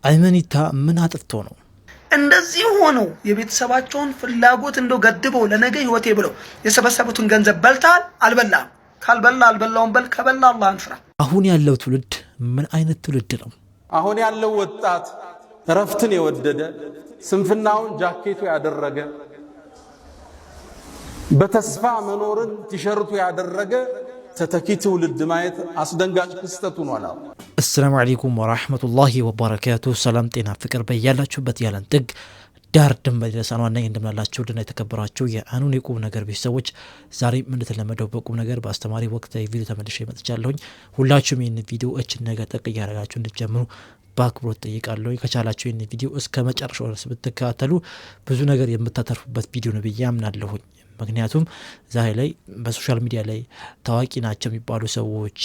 አይመኒታ ምን አጥፍቶ ነው እንደዚህ ሆነው የቤተሰባቸውን ፍላጎት እንደው ገድበው ለነገ ህይወቴ ብለው የሰበሰቡትን ገንዘብ በልታል አልበላም? ካልበላ አልበላውም በል፣ ከበላ አላህን ፍራ። አሁን ያለው ትውልድ ምን አይነት ትውልድ ነው? አሁን ያለው ወጣት እረፍትን የወደደ ስንፍናውን ጃኬቱ ያደረገ በተስፋ መኖርን ቲሸርቱ ያደረገ ተተኪ ትውልድ ማየት አስደንጋጭ ክስተት ሆኗል። አሰላሙ አለይኩም ወራህመቱላሂ ወበረካቱ። ሰላም ጤና ፍቅር በያላችሁበት ያለን ጥግ ዳር ድንበር ድረሳን ዋና እንደምናላችሁ ድና የተከበራችሁ የአኑን የቁም ነገር ቤተሰቦች ዛሬ እንደተለመደው በቁም ነገር በአስተማሪ ወቅታዊ ቪዲዮ ተመልሼ መጥቻለሁኝ። ሁላችሁም ይህን ቪዲዮ እችን ነገር ጠቅ እያደረጋችሁ እንድትጀምሩ በአክብሮት ጠይቃለሁ። ከቻላችሁ ይህን ቪዲዮ እስከ መጨረሻው ድረስ ብትከታተሉ ብዙ ነገር የምታተርፉበት ቪዲዮ ነው ብዬ አምናለሁኝ። ምክንያቱም ዛሬ ላይ በሶሻል ሚዲያ ላይ ታዋቂ ናቸው የሚባሉ ሰዎች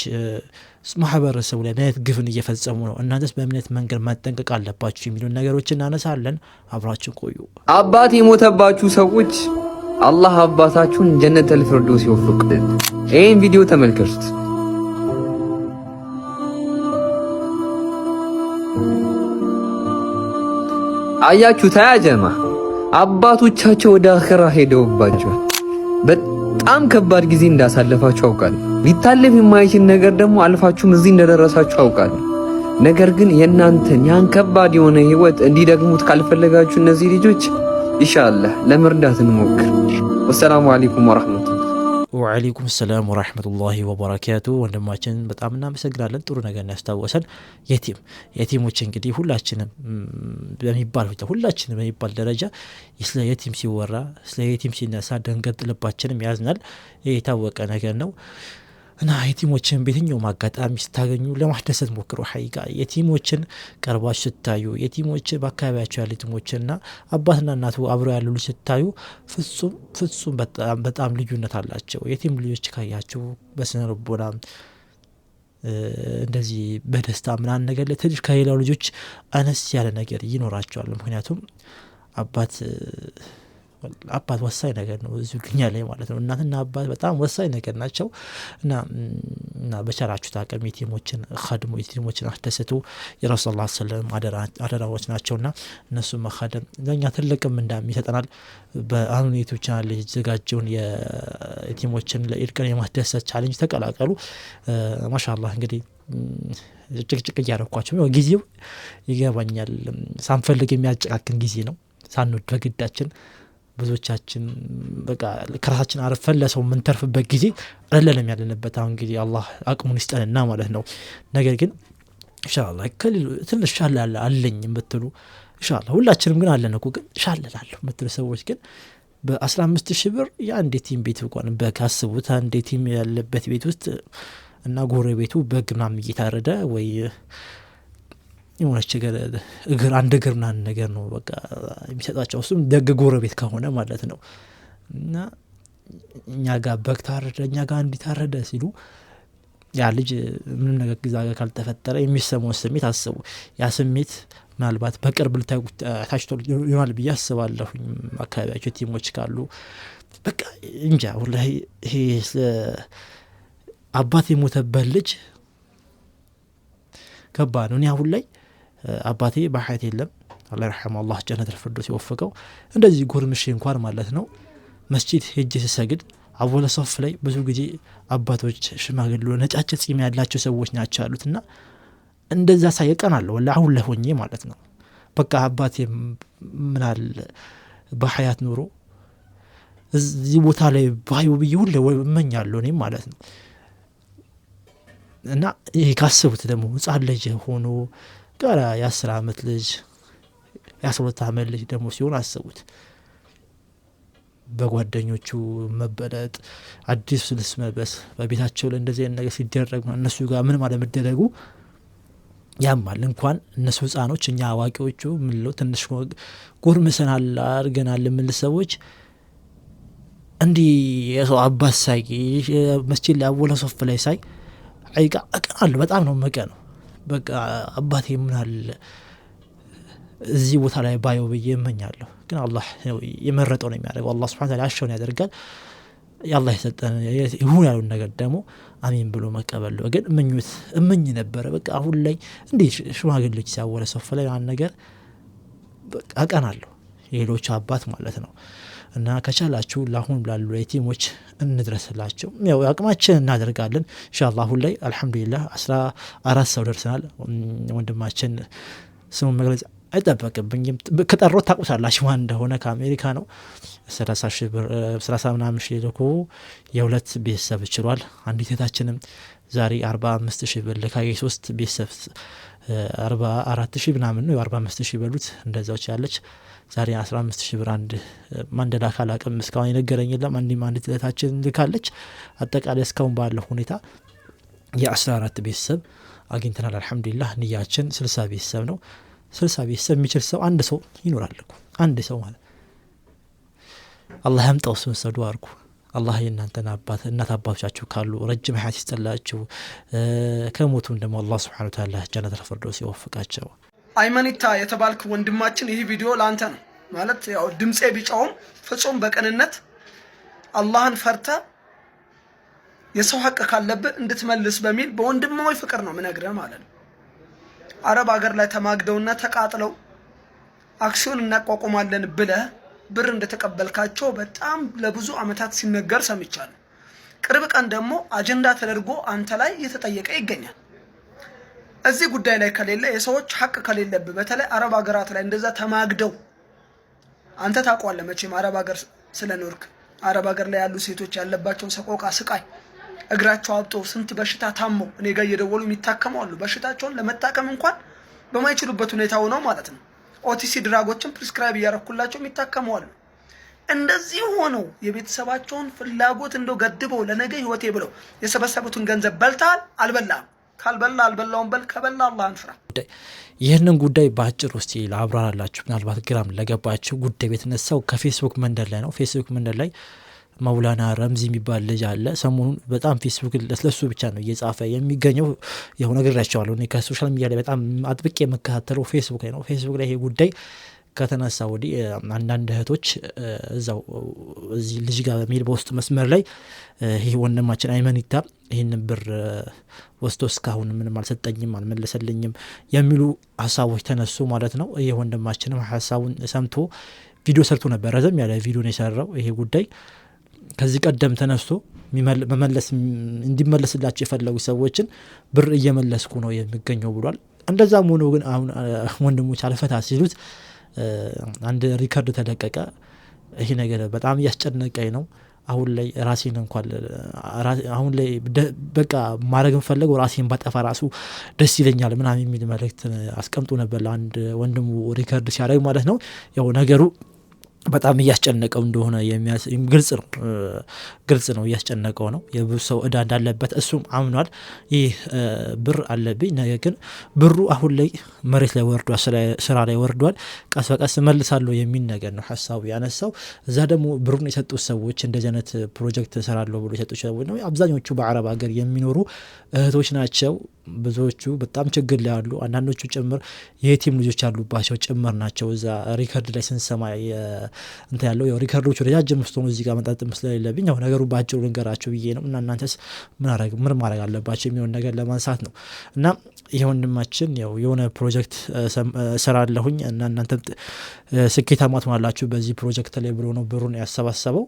ማህበረሰቡ ላይ ምን አይነት ግፍን እየፈጸሙ ነው፣ እናንተስ በእምነት መንገድ መጠንቀቅ አለባችሁ የሚሉ ነገሮችን እናነሳለን። አብራችን ቆዩ። አባት የሞተባችሁ ሰዎች አላህ አባታችሁን ጀነተል ፊርደውስ ይወፍቅ። ይህን ቪዲዮ ተመልከቱት። አያችሁ ታያጀማ አባቶቻቸው ወደ አኺራ ሄደውባቸዋል። በጣም ከባድ ጊዜ እንዳሳለፋችሁ አውቃለሁ። ሊታለፍ የማይችል ነገር ደግሞ አልፋችሁም እዚህ እንደደረሳችሁ አውቃለሁ። ነገር ግን የእናንተን ያን ከባድ የሆነ ህይወት እንዲደግሙት ካልፈለጋችሁ እነዚህ ልጆች ኢንሻአላህ ለመርዳት እንሞክር። ወሰላሙ አለይኩም ወራህመቱላህ። ወአለይኩም ሰላም ወራህመቱላሂ ወበረካቱ። ወንድማችን በጣም እናመሰግናለን። ጥሩ ነገር ያስታወሰን። የቲሞች እንግዲህ ሁላችንም በሚባል ደረጃ ስለ የቲም ሲወራ ስለ የቲም ሲነሳ ደንገጥ ልባችንም ያዝናል። የታወቀ ነገር ነው እና የቲሞችን በየትኛውም አጋጣሚ ስታገኙ ለማስደሰት ሞክሩ። ሀቂቃ የቲሞችን ቀርባችሁ ስታዩ የቲሞችን በአካባቢያቸው ያሉ የቲሞችና አባትና እናቱ አብረው ያሉ ልጅ ስታዩ ፍጹም በጣም ልዩነት አላቸው። የቲም ልጆች ካያችሁ በስነ ልቦና እንደዚህ በደስታ ምናምን ነገር ላይ ትንሽ ከሌላው ልጆች አነስ ያለ ነገር ይኖራቸዋል። ምክንያቱም አባት ወሳኝ ነገር ነው እዚሁ ዱንያ ላይ ማለት ነው። እናትና አባት በጣም ወሳኝ ነገር ናቸው እና በቻላችሁት አቅም የቲሞችን ኸድሙ፣ የቲሞችን አስደስቱ። የረሱል ሰለላሁ ዐለይሂ ወሰለም አደራዎች ናቸውና እነሱ መኸደም ለእኛ ትልቅም እንደሚሰጠናል። በአሁኑ ዩቲዩብ ቻናል ላይ የተዘጋጀውን የቲሞችን ለኢድ ቀን የማስደሰት ቻሌንጅ ተቀላቀሉ። ማሻአላህ እንግዲህ ጭቅጭቅ እያደረኳቸው ነው። ጊዜው ይገባኛል፣ ሳንፈልግ የሚያጨቃክን ጊዜ ነው። ሳንወድ በግዳችን ብዙዎቻችን በቃ ከራሳችን አርፈን ለሰው የምንተርፍበት ጊዜ አይደለም ያለንበት። አሁን እንግዲህ አላህ አቅሙን ይስጠንና ማለት ነው። ነገር ግን ኢንሻአላህ ትንሽ ሻል አለኝ የምትሉ ኢንሻአላህ ሁላችንም ግን አለን እኮ ግን ሻል እላለሁ የምትሉ ሰዎች ግን በ15,000 ብር የአንድ ቲም ቤት እንኳን በካስቡት አንድ ቲም ያለበት ቤት ውስጥ እና ጎረቤቱ በግ ምናምን እየታረደ ወይ የሆነች አንድ እግር ምናምን ነገር ነው በቃ የሚሰጣቸው። እሱም ደግ ጎረቤት ከሆነ ማለት ነው። እና እኛ ጋር በግ ታረደ፣ እኛ ጋር እንዲታረደ ሲሉ ያ ልጅ ምንም ነገር ግዛ ካልተፈጠረ የሚሰማው ስሜት አስቡ። ያ ስሜት ምናልባት በቅርብ ታሽቶ ይሆናል ብዬ አስባለሁኝ። አካባቢያቸው ቲሞች ካሉ በቃ እንጃ ወላሂ ይሄ አባት የሞተበት ልጅ ከባድ ነው። እኔ አሁን ላይ አባቴ በሐያት የለም፣ አላህ ይርሐመው፣ አላህ ጀነተል ፊርደውስ ይወፍቀው። እንደዚህ ጎርምሼ እንኳን ማለት ነው መስጂድ ሄጄ ስሰግድ አወለ ሶፍ ላይ ብዙ ጊዜ አባቶች ሽማግሌ ነጫጭ ጺም ያላቸው ሰዎች ናቸው ያሉትና እንደዛ ሳይቀናለሁ ወላሂ አሁን ላይ ሆኜ ማለት ነው። በቃ አባቴ ምናል በሐያት ኑሮ እዚህ ቦታ ላይ ባዩ ብዬ ሁሌ እመኛለሁ እኔም ማለት ነው። እና ይሄ ካስቡት ደግሞ ህጻን ልጅ ሆኖ ጋራ የ10 ዓመት ልጅ የ12 ዓመት ልጅ ደግሞ ሲሆን አስቡት። በጓደኞቹ መበለጥ፣ አዲስ ልብስ መልበስ፣ በቤታቸው ላይ እንደዚህ ነገር ሲደረግ እነሱ ጋር ምን ማለት መደረጉ ያማል። እንኳን እነሱ ህጻኖች እኛ አዋቂዎቹ ምን ነው ትንሽ ጎርምሰናል አድርገናል ምን ሰዎች እንዲህ የሰው አባት ሳይ መስጂድ ላይ አወለ ሶፍ ላይ ሳይ አይቃ አቀናለሁ። በጣም ነው መቀ ነው በቃ አባቴ ምን አለ እዚህ ቦታ ላይ ባየው ብዬ እመኛለሁ። ግን አላህ የመረጠው ነው የሚያደርገው። አላህ Subhanahu Wa Ta'ala ያሻውን ያደርጋል። ያላህ የሰጠን ይሁን ያሉን ነገር ደግሞ አሚን ብሎ መቀበል ነው። ግን እመኝ ነበረ በቃ አሁን ላይ እንዴ ሽማግሌዎች ሲያወረ ሰው ላይ ያን ነገር በቃ አቀናለሁ የሌሎች አባት ማለት ነው። እና ከቻላችሁ ለአሁን ላሉ የቲሞች እንድረስላቸው ያው አቅማችን እናደርጋለን ኢንሻአላህ። አሁን ላይ አልহামዱሊላህ 14 ሰው ደርሰናል። ወንድማችን ስሙን መግለጽ አይጠበቅብኝም ከጠሮት ታውቁታላችሁ ማን እንደሆነ ከአሜሪካ ነው። 30 ብር 30 ምናምን ሺህ ልኮ የሁለት ቤተሰብ ችሏል። አንዲት እህታችንም ዛሬ 45,000 ብር ልካ የሶስት ቤተሰብ 44,000 ምናምን ነው 45,000 በሉት እንደዛው ያለች ዛሬ 15,000 ብር አንድ ማንደላ ካላቀም እስካሁን የነገረኝ የለም። አንዲት እህታችን ልካለች። አጠቃላይ እስካሁን ባለው ሁኔታ የ14 ቤተሰብ አግኝተናል አልহামዱሊላህ። ንያችን 60 ቤተሰብ ነው። 60 ቤተሰብ የሚችል ሰው አንድ ሰው ይኖራል እኮ አንድ ሰው ማለት አላህ ያምጣው እሱን ሰዱ አርጉ። አላህ የእናንተን አባት እናት አባቶቻችሁ ካሉ ረጅም ሐያት ይስጥላችሁ። ከሞቱም ደግሞ አላህ Subhanahu Wa Ta'ala ጀነተል ፊርደውስ ይወፍቃቸው። አይመኒታ የተባልክ ወንድማችን ይህ ቪዲዮ ላንተ ነው ማለት ያው ድምጼ ቢጫውም ፍጹም በቀንነት አላህን ፈርተ የሰው ሐቅ ካለብህ እንድትመልስ በሚል በወንድማዊ ፍቅር ነው ምነግርህ ማለት ነው። አረብ ሀገር ላይ ተማግደውና ተቃጥለው አክሲዮን እናቋቁማለን ብለህ ብር እንደተቀበልካቸው በጣም ለብዙ አመታት ሲነገር ሰምቻለሁ። ቅርብ ቀን ደግሞ አጀንዳ ተደርጎ አንተ ላይ እየተጠየቀ ይገኛል። እዚህ ጉዳይ ላይ ከሌለ የሰዎች ሐቅ ከሌለብህ በተለይ አረብ ሀገራት ላይ እንደዛ ተማግደው አንተ ታውቀዋለህ መቼም አረብ ሀገር ስለኖርክ አረብ ሀገር ላይ ያሉ ሴቶች ያለባቸው ሰቆቃ ስቃይ እግራቸው አብጦ ስንት በሽታ ታመው እኔ ጋር እየደወሉ የሚታከሙ አሉ። በሽታቸውን ለመታከም እንኳን በማይችሉበት ሁኔታ ሆነው ማለት ነው ኦቲሲ ድራጎችን ፕሪስክራይብ እያረኩላቸው የሚታከሙ አሉ። እንደዚህ ሆነው የቤተሰባቸውን ፍላጎት እንደው ገድበው ለነገ ህይወቴ ብለው የሰበሰቡትን ገንዘብ በልታል አልበላም ካልበላ አልበላውን በል ከበላ አላህን ፍራ። ይህንን ጉዳይ በአጭር ውስጥ ላብራራላችሁ ምናልባት ግራም ለገባችሁ ጉዳይ የተነሳው ከፌስቡክ መንደር ላይ ነው። ፌስቡክ መንደር ላይ መውላና ረምዚ የሚባል ልጅ አለ። ሰሞኑን በጣም ፌስቡክ ለሱ ብቻ ነው እየጻፈ የሚገኘው። ይሄው ነግሬያቸዋለሁ እኔ ከሶሻል ሚዲያ ላይ በጣም አጥብቄ የምከታተለው ፌስቡክ ላይ ነው። ፌስቡክ ላይ ይሄ ጉዳይ ከተነሳ ወዲህ አንዳንድ እህቶች እዛው እዚህ ልጅ ጋር በሚል በውስጥ መስመር ላይ ይሄ ወንድማችን አይመኒታ ይሄን ብር ወስዶ እስካሁን ምንም አልሰጠኝም አልመለሰልኝም የሚሉ ሀሳቦች ተነሱ ማለት ነው። ይሄ ወንድማችንም ሀሳቡን ሰምቶ ቪዲዮ ሰርቶ ነበር። ረዘም ያለ ቪዲዮ ነው የሰራው። ይሄ ጉዳይ ከዚህ ቀደም ተነስቶ መመለስ እንዲመለስላቸው የፈለጉ ሰዎችን ብር እየመለስኩ ነው የሚገኘው ብሏል። እንደዛም ሆኖ ግን አሁን ወንድሞች አልፈታ ሲሉት አንድ ሪከርድ ተለቀቀ። ይሄ ነገር በጣም ያስጨነቀኝ ነው። አሁን ላይ ራሴን እንኳን አሁን ላይ በቃ ማድረግ ፈለገው ራሴን ባጠፋ ራሱ ደስ ይለኛል ምናምን የሚል መልእክት አስቀምጦ ነበር አንድ ወንድሙ ሪከርድ ሲያደርግ ማለት ነው። ያው ነገሩ በጣም እያስጨነቀው እንደሆነ ግልጽ ነው እያስጨነቀው ነው። የብዙ ሰው እዳ እንዳለበት እሱም አምኗል። ይህ ብር አለብኝ ነገር ግን ብሩ አሁን ላይ መሬት ላይ ወርዷል፣ ስራ ላይ ወርዷል፣ ቀስ በቀስ መልሳለሁ የሚል ነገር ነው ሐሳቡ ያነሳው። እዛ ደግሞ ብሩን የሰጡት ሰዎች እንደዚህ አይነት ፕሮጀክት ሰራለሁ ብሎ የሰጡት ሰዎች ነው አብዛኞቹ በአረብ ሀገር የሚኖሩ እህቶች ናቸው። ብዙዎቹ በጣም ችግር ላይ ያሉ አንዳንዶቹ ጭምር የቲም ልጆች ያሉባቸው ጭምር ናቸው። እዛ ሪከርድ ላይ ስንሰማ እንት ያለው ያው ሪከርዶቹ ረጃጅም መስሎኝ እዚህ ጋር መጣጥ ስለሌለብኝ ያው ነገሩ ባጭሩ ልንገራችሁ ብዬ ነው። እና እናንተስ ምን ማድረግ አለባችሁ የሚሆን ነገር ለማንሳት ነው። እና ይሄ ወንድማችን ያው የሆነ ፕሮጀክት ሰራለሁኝ እና እናንተም ስኬታማ ትሆናላችሁ በዚህ ፕሮጀክት ላይ ብሎ ነው ብሩን ያሰባሰበው።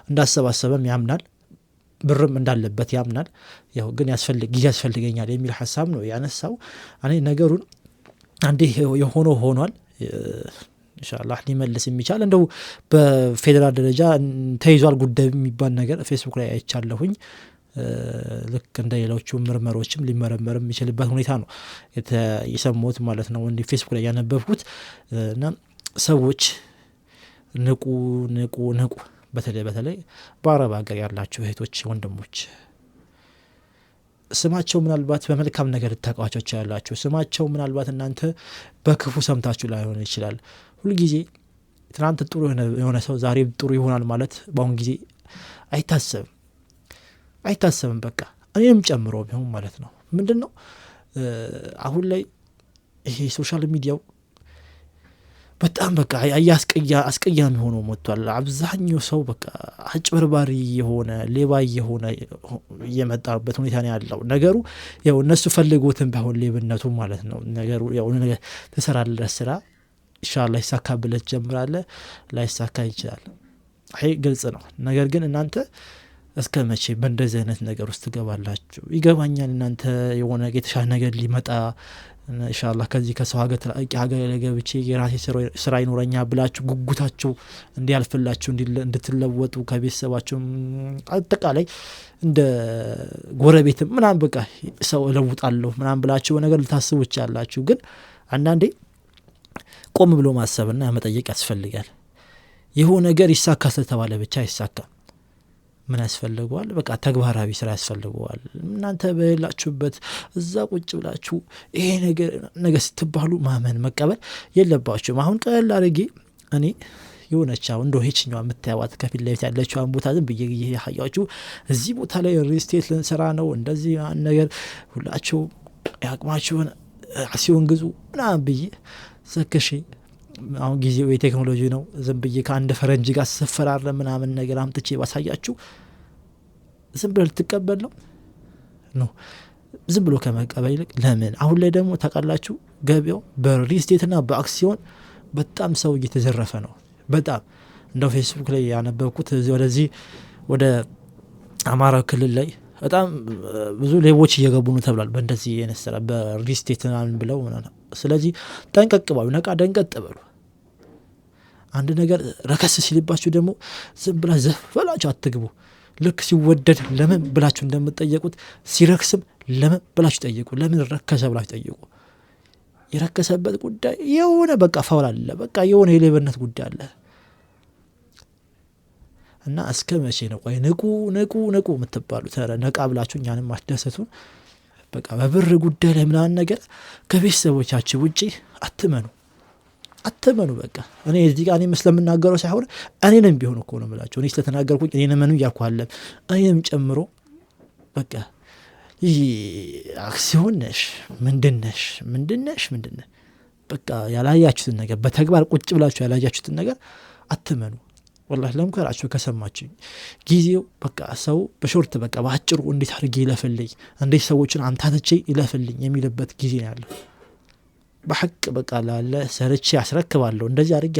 እንዳሰባሰበም ያምናል ብርም እንዳለበት ያምናል። ያው ግን ያስፈልገኛል የሚል ሐሳብ ነው ያነሳው። እኔ ነገሩን አንዴ የሆነው ሆኗል ኢንሻአላህ ሊመልስ የሚቻል እንደው በፌደራል ደረጃ ተይዟል ጉዳይ የሚባል ነገር ፌስቡክ ላይ አይቻለሁኝ። ልክ እንደ ሌሎቹ ምርመሮችም ሊመረመርም የሚችልበት ሁኔታ ነው የሰማሁት ማለት ነው እንደ ፌስቡክ ላይ ያነበብኩት። እና ሰዎች ንቁ በተለይ በአረብ ሀገር ያላችሁ እህቶች ወንድሞች ስማቸው ምናልባት በመልካም ነገር ተቃዋቾች ያላችሁ ስማቸው ምናልባት እናንተ በክፉ ሰምታችሁ ላይሆን ይችላል። ሁሉ ጊዜ ትናንት ጥሩ የሆነ ሰው ዛሬ ጥሩ ይሆናል ማለት በአሁን ጊዜ አይታሰብም። በቃ እኔም ጨምሮ ቢሆን ማለት ነው። ምንድነው አሁን ላይ ይሄ ሶሻል ሚዲያው በጣም በቃ አስቀያሚ ሆኖ መጥቷል። አብዛኛው ሰው በቃ አጭበርባሪ የሆነ ሌባ የሆነ የመጣበት ሁኔታ ነው ያለው። ነገሩ ያው እነሱ ፈልጎትን ባይሆን ሌብነቱ ማለት ነው። ነገሩ ያው ነገር ተሰራለህ ስራ ኢንሻአላህ ይሳካብለት ጀምራለህ ላይሳካ ይችላል። ይሄ ግልጽ ነው። ነገር ግን እናንተ እስከ መቼ በእንደዚህ አይነት ነገር ውስጥ ትገባላችሁ? ይገባኛል እናንተ የሆነ የተሻለ ነገር ሊመጣ ኢንሻአላህ ከዚህ ከሰው ሀገር ለገብቼ የራሴ ስራ ይኖረኛል ብላችሁ ጉጉታችሁ እንዲያልፍላችሁ እንድትለወጡ ከቤተሰባችሁ አጠቃላይ እንደ ጎረቤት ምናምን በቃ ሰው እለውጣለሁ ምናምን ብላችሁ ነገር ልታስቡ ይችላላችሁ። ግን አንዳንዴ ቆም ብሎ ማሰብና መጠየቅ ያስፈልጋል። ይሄው ነገር ይሳካ ስለተባለ ብቻ አይሳካም። ምን ያስፈልገዋል? በቃ ተግባራዊ ስራ ያስፈልገዋል። እናንተ በላችሁበት እዛ ቁጭ ብላችሁ ይሄ ነገር ስትባሉ ማመን መቀበል የለባችሁም። አሁን ቀለል አድርጌ እኔ የሆነቻው እንደው ሄችኛው የምታዩት ከፊት ለፊት ያለችው ቦታ ዝም ብዬ ያያችሁ እዚህ ቦታ ላይ ሪል ስቴት ልንሰራ ነው እንደዚህ ነገር ሁላችሁ ያቅማችሁን አክሲዮን ግዙ ምናምን ብዬ ሰከሽ አሁን ጊዜው የቴክኖሎጂ ነው። ዝም ብዬ ከአንድ ፈረንጅ ጋር ሰፈራረ ምናምን ነገር አምጥቼ ባሳያችሁ ዝም ብሎ ልትቀበል ነው? ዝም ብሎ ከመቀበል ይልቅ ለምን አሁን ላይ ደግሞ ታውቃላችሁ ገበያው በሪል ስቴትና በአክሲዮን በጣም ሰው እየተዘረፈ ነው። በጣም እንደው ፌስቡክ ላይ ያነበብኩት ወደዚህ ወደ አማራ ክልል ላይ በጣም ብዙ ሌቦች እየገቡ ነው ተብሏል። በእንደዚህ የነሰራ በሪል ስቴት ምናምን ብለው ምናምን። ስለዚህ ጠንቀቅ በሉ፣ ነቃ ደንቀጥ በሉ። አንድ ነገር ረከስ ሲልባችሁ ደግሞ ዝም ብላ ዘፈላችሁ አትግቡ። ልክ ሲወደድ ለምን ብላችሁ እንደምትጠየቁት ሲረክስም ለምን ብላችሁ ጠይቁ። ለምን ረከሰ ብላችሁ ጠይቁ። የረከሰበት ጉዳይ የሆነ በቃ ፋውል አለ፣ በቃ የሆነ የሌብነት ጉዳይ አለ እና እስከ መቼ ነው ቆይ ንቁ የምትባሉት? ነቃ ብላችሁ እኛንም ማስደሰቱን በቃ በብር ጉዳይ ላይ ምናምን ነገር ከቤተሰቦቻችሁ ውጪ አትመኑ። በቃ እኔ እዚህ ጋር እኔም ስለምናገረው ሳይሆን እኔንም ቢሆን እኮ ነው የምላቸው። እኔ ስለተናገርኩኝ እኔንም ምንም ያልኳለ እኔንም ጨምሮ በቃ ይህ አክሲዮን ነሽ ምንድነሽ በቃ ያላያችሁትን ነገር በተግባር ቁጭ ብላችሁ ያላያችሁትን ነገር አትመኑ። ወላሂ ለምከራችሁ ከሰማችሁ ጊዜው በቃ ሰው በሾርት በቃ በአጭሩ እንዴት አድርጌ ይለፈልኝ እንዴት ሰዎችን አምታተቼ ይለፈልኝ የሚልበት ጊዜ ነው ያለው። በሐቅ በቃ ላለ ሰርቼ ያስረክባለሁ እንደዚህ አድርጌ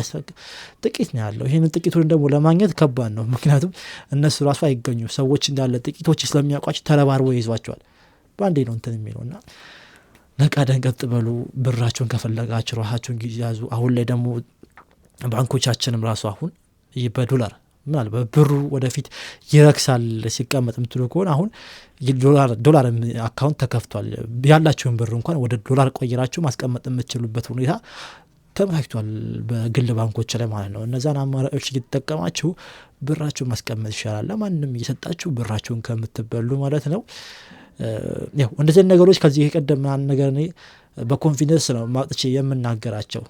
ጥቂት ነው ያለው። ይሄንን ጥቂቱን ደግሞ ለማግኘት ከባድ ነው። ምክንያቱም እነሱ ራሱ አይገኙ ሰዎች እንዳለ ጥቂቶች ስለሚያውቋቸው ተረባርበው ይዟቸዋል። ባንዴ ነው እንትን የሚለውና ነቃ ደንቀጥ በሉ። ብራችሁን ከፈለጋችሁ ራሳችሁን ጊዜ ያዙ። አሁን ላይ ደግሞ ባንኮቻችንም ራሱ አሁን በዶላር ምናልባት ብሩ ወደፊት ይረክሳል ሲቀመጥ ምትሉ ከሆነ አሁን ዶላር አካውንት ተከፍቷል። ያላችሁን ብር እንኳን ወደ ዶላር ቆይራችሁ ማስቀመጥ የምትችሉበት ሁኔታ ተመቻችቷል በግል ባንኮች ላይ ማለት ነው። እነዛን አማራጮች እየተጠቀማችሁ ብራችሁን ማስቀመጥ ይሻላል። ለማንም እየሰጣችሁ ብራችሁን ከምትበሉ ማለት ነው። ያው እንደዚህ ነገሮች ከዚህ የቀደም ነገር እኔ በኮንፊደንስ ነው ማጥቼ የምናገራቸው።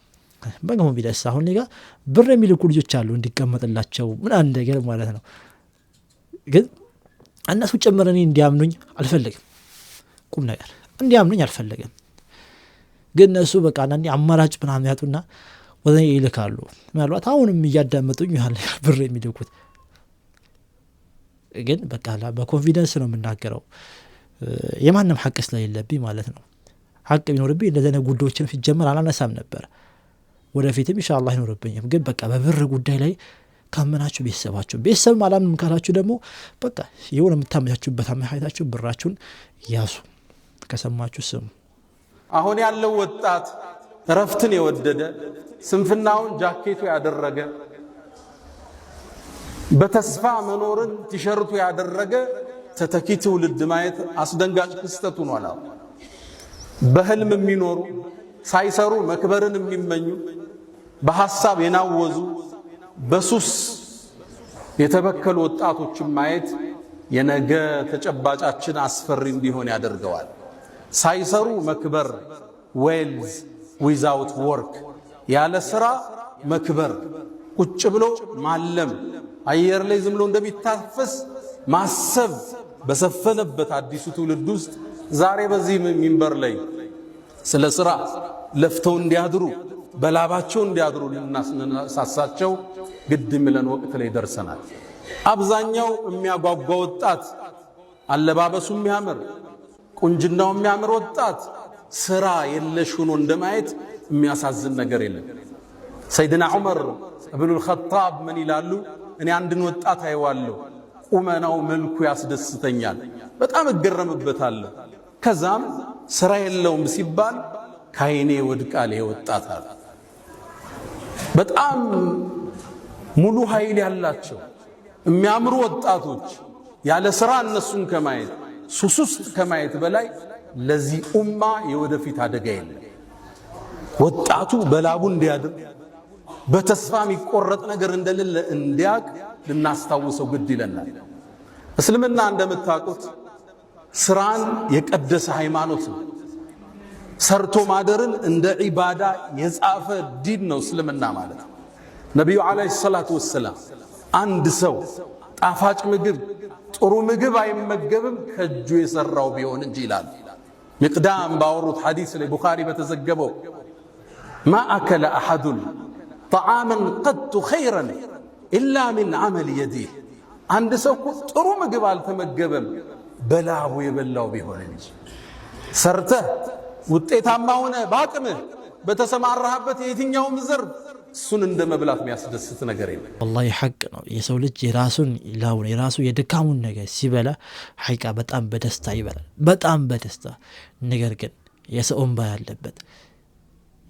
በኮንፊደንስ አሁን እኔ ጋር ብር የሚልኩ ልጆች አሉ እንዲቀመጥላቸው ምን አንድ ነገር ማለት ነው። ግን እነሱ ጨምረ እኔ እንዲያምኑኝ አልፈልግም። ቁም ነገር እንዲያምኑኝ አልፈልግም። ግን እነሱ በቃ አንዴ አማራጭ ምናምን ያጡና ወደ እኔ ይልካሉ። ምናልባት አሁንም እያዳመጡኝ ያለ ብር የሚልኩት ግን በቃ በኮንፊደንስ ነው የምናገረው። የማንም ሐቅ ስለሌለብኝ ማለት ነው። ሐቅ ቢኖርብኝ እንደዚህ አይነት ጉዳዮችን ሲጀመር አላነሳም ነበር። ወደፊትም ኢንሻአላህ ይኖርብኝም። ግን በቃ በብር ጉዳይ ላይ ካመናችሁ ቤተሰብ አላምንም ካላችሁ ደግሞ በቃ የሆነ የምታመቻችሁበት አመቻችታችሁ ብራችሁን ያዙ። ከሰማችሁ ስሙ። አሁን ያለው ወጣት እረፍትን የወደደ ስንፍናውን ጃኬቱ ያደረገ በተስፋ መኖርን ቲሸርቱ ያደረገ ተተኪ ትውልድ ማየት አስደንጋጭ ክስተት ሆኗል። በህልም የሚኖሩ ሳይሰሩ መክበርን የሚመኙ በሐሳብ የናወዙ በሱስ የተበከሉ ወጣቶችን ማየት የነገ ተጨባጫችን አስፈሪ እንዲሆን ያደርገዋል። ሳይሰሩ መክበር ዌልዝ ዊዛውት ወርክ ያለ ስራ መክበር ቁጭ ብሎ ማለም አየር ላይ ዝም ብሎ እንደሚታፈስ ማሰብ በሰፈነበት አዲሱ ትውልድ ውስጥ ዛሬ በዚህ ሚንበር ላይ ስለ ስራ ለፍተው እንዲያድሩ በላባቸው እንዲያድሩ ልናሳሳቸው ግድ የሚለን ወቅት ላይ ደርሰናል። አብዛኛው የሚያጓጓ ወጣት አለባበሱ የሚያምር ቁንጅናው የሚያምር ወጣት ስራ የለሽ ሆኖ እንደማየት የሚያሳዝን ነገር የለም። ሰይድና ዑመር ኢብኑል ኸጣብ ምን ይላሉ? እኔ አንድን ወጣት አይዋለሁ፣ ቁመናው መልኩ ያስደስተኛል፣ በጣም እገረምበታለሁ። ከዛም ስራ የለውም ሲባል ካይኔ ወድቃል ይሄ ወጣት አለ። በጣም ሙሉ ኃይል ያላቸው የሚያምሩ ወጣቶች ያለ ስራ እነሱን ከማየት ሱስ ውስጥ ከማየት በላይ ለዚህ ኡማ የወደፊት አደጋ የለም። ወጣቱ በላቡ እንዲያድር በተስፋ የሚቆረጥ ነገር እንደሌለ እንዲያቅ ልናስታውሰው ግድ ይለናል። እስልምና እንደምታውቁት ስራን የቀደሰ ሃይማኖት ነው። ሰርቶ ማደርን እንደ ዒባዳ የጻፈ ዲን ነው እስልምና ማለት። ነቢዩ ዓለይሂ ሰላቱ ወሰላም አንድ ሰው ጣፋጭ ምግብ ጥሩ ምግብ አይመገብም ከእጁ የሰራው ቢሆን እንጂ ይላል። ሚቅዳም ባወሩት ሐዲስ ላይ ቡኻሪ በተዘገበው ማ አከለ አሐዱን ጠዓመን ቀጡ ኸይረን ኢላ ሚን ዐመል የዲህ፣ አንድ ሰው ጥሩ ምግብ አልተመገበም በላቡ የበላው ቢሆን እንጂ። ሰርተህ ውጤታማ ሆነ በአቅምህ በተሰማራህበት የትኛውም ዘርፍ እሱን እንደ መብላት የሚያስደስት ነገር የለም። ወላሂ ሐቅ ነው። የሰው ልጅ የራሱን ላውን የራሱ የድካሙን ነገር ሲበላ ሐቂቃ በጣም በደስታ ይበላል፣ በጣም በደስታ። ነገር ግን የሰው እንባ ያለበት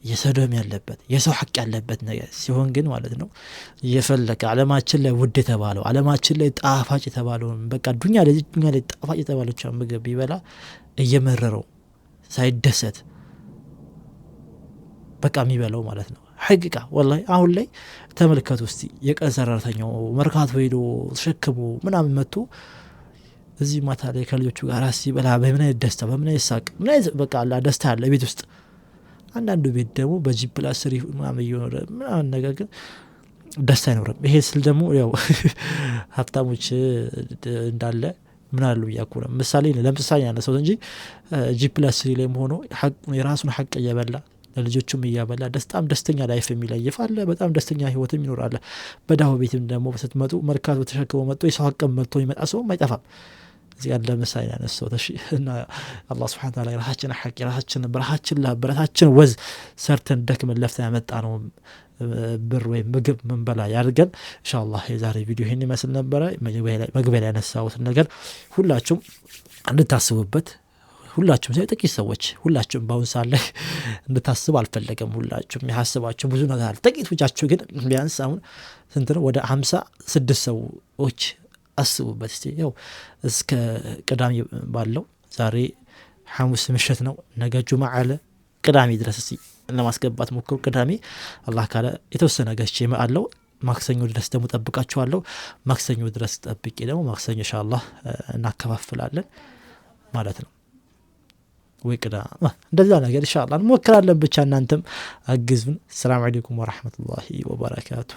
የሰው ደም ያለበት የሰው ሐቅ ያለበት ነገር ሲሆን ግን ማለት ነው የፈለከ ዓለማችን ላይ ውድ የተባለው ዓለማችን ላይ ጣፋጭ የተባለው በቃ ዱንያ ላይ ጣፋጭ የተባለችው ምግብ ቢበላ እየመረረው ሳይደሰት በቃ የሚበላው ማለት ነው። ሐቂቃ ወላሂ አሁን ላይ ተመልከቱ እስቲ የቀን ሰራተኛው መርካቶ ሄዶ ተሸክሞ ምናምን መጥቶ እዚህ ማታ ላይ ከልጆቹ ጋር ሲበላ በምን አይነት ደስታ በምን አይነት ሳቅ ምን አይነት በቃ አላ ደስታ አለ ቤት ውስጥ። አንዳንዱ ቤት ደግሞ በጂፕላስ ምናምን እየኖረ ምናምን ነገር ግን ደስታ አይኖርም። ይሄ ስል ደግሞ ያው ሀብታሞች እንዳለ ምን አሉ ያኩ ነው ምሳሌ ለምሳሌ ያነሳው እንጂ ጂፕላስ ላይ ሆኖ የራሱን ሐቅ እየበላ ለልጆቹም እያበላ ደስተኛ ላይፍ የሚለይፍ አለ። በጣም ደስተኛ ህይወትም ይኖራል። በዳው ቤትም ደግሞ ስትመጡ መርካቶ ተሸክሞ መጥቶ የሰው ሐቅም መጥቶ ይመጣ ሰው አይጠፋም። እዚህ ያለ ምሳሌ ያነሳው እና አላህ Subhanahu Ta'ala የራሳችን ሐቅ የራሳችን በራሳችን ወዝ ሰርተን ደክመን ለፍተን ያመጣ ነው ብር ወይ ምግብ ምን በላ ያርገን። ኢንሻአላህ የዛሬ ቪዲዮ ይሄን ይመስል ነበር። መግቢያ ላይ ያነሳሁት ነገር ሁላችሁም እንድታስቡበት ሁላችሁም ጥቂት ሰዎች ሁላችሁም ባሁን ሰዓት ላይ እንድታስቡ አልፈለገም። ሁላችሁም ያስባችሁ ብዙ ነገር አለ። ጥቂቶቻችሁ ግን ቢያንስ አሁን ስንት ነው ወደ 56 ሰዎች አስቡበት እስቲ። ያው እስከ ቅዳሜ ባለው ዛሬ ሐሙስ ምሽት ነው፣ ነገ ጁምዓ አለ ቅዳሜ ድረስ እስቲ ለማስገባት ሞክሩ። ቅዳሜ አላህ ካለ የተወሰነ ገዝቼ እመጣለሁ። ማክሰኞ ድረስ ደግሞ ጠብቃችኋለሁ። ማክሰኞ ድረስ ጠብቄ ደግሞ ማክሰኞ ኢንሻአላህ እናከፋፍላለን ማለት ነው። ወይ ቅዳሜ እንደዛ ነገር ኢንሻአላህ እንሞክራለን። ብቻ እናንተም አግዙን። ሰላም አለይኩም ወራህመቱላሂ ወበረካቱ።